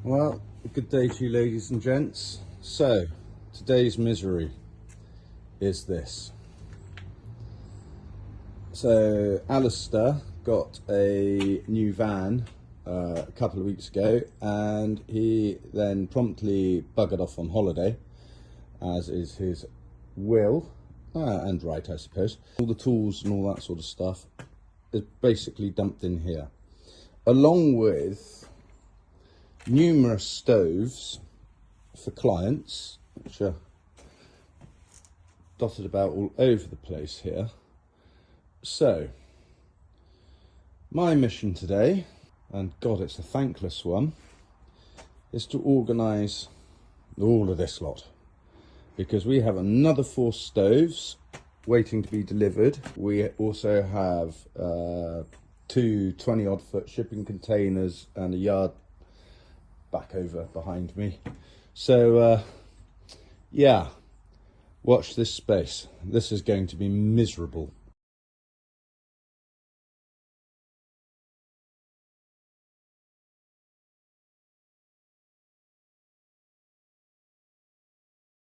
Well, good day to you ladies and gents. So, today's misery is this. So, Alistair got a new van a couple of weeks ago, and he then promptly buggered off on holiday, as is his will, and right, I suppose. All the tools and all that sort of stuff is basically dumped in here, along with numerous stoves for clients, which are dotted about all over the place here. So, my mission today, and God, it's a thankless one, is to organise all of this lot, because we have another 4 stoves waiting to be delivered. We also have 2 20-odd foot shipping containers and a yard back over behind me. So yeah, watch this space. This is going to be miserable.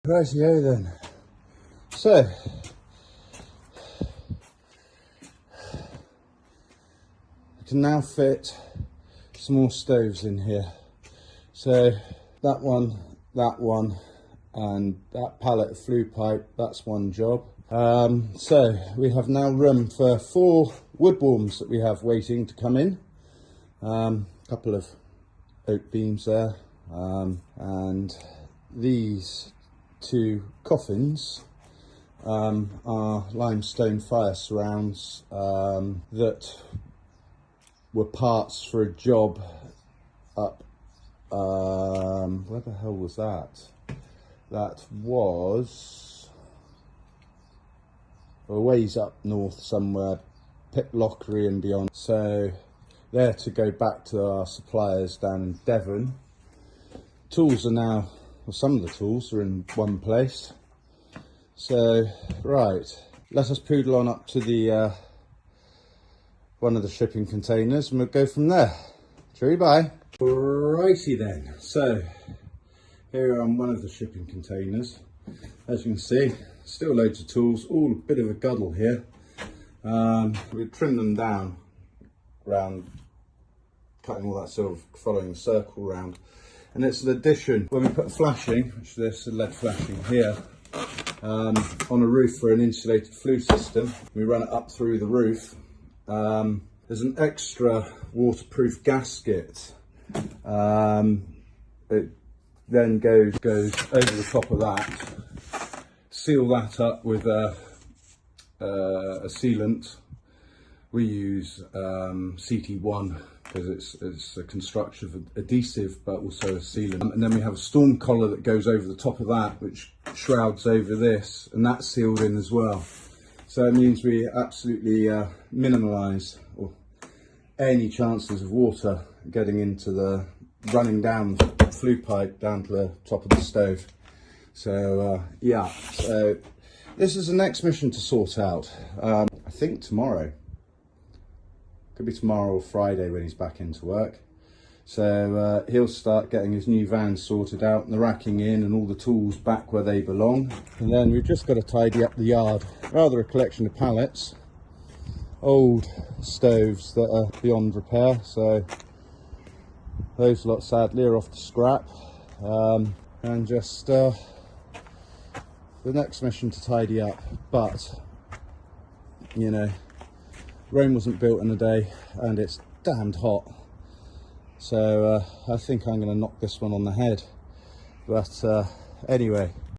Rightio then. So, we can now fit some more stoves in here. So that one, and that pallet of flue pipe, that's one job. So we have now room for 4 wood warms that we have waiting to come in. Couple of oak beams there, and these 2 coffins are limestone fire surrounds that were parts for a job up, where the hell was that? That was a ways up north somewhere, Pitlockery and beyond. So they're to go back to our suppliers down in Devon. Tools are now, well, some of the tools are in one place. So, right, let us poodle on up to the one of the shipping containers and we'll go from there. Cheery bye. Righty then, so here on one of the shipping containers, as you can see, still loads of tools, all a bit of a guddle here. We trimmed them down round, cutting all that sort of following the circle round, and it's an addition when we put flashing, which is the lead flashing here, on a roof for an insulated flue system. We run it up through the roof. There's an extra waterproof gasket. It then goes over the top of that. Seal that up with a sealant. We use CT1 because it's a construction adhesive, but also a sealant. And then we have a storm collar that goes over the top of that, which shrouds over this, and that's sealed in as well. So it means we absolutely minimise any chances of water getting into the, running down the flue pipe down to the top of the stove. So yeah, so this is the next mission to sort out. I think tomorrow, could be tomorrow or Friday when he's back into work. So he'll start getting his new van sorted out and the racking in and all the tools back where they belong. And then we've just got to tidy up the yard. Rather a collection of pallets, old stoves that are beyond repair, so those lot sadly are off to scrap. And just the next mission to tidy up, but you know, Rome wasn't built in a day and it's damned hot. So I think I'm going to knock this one on the head. But anyway,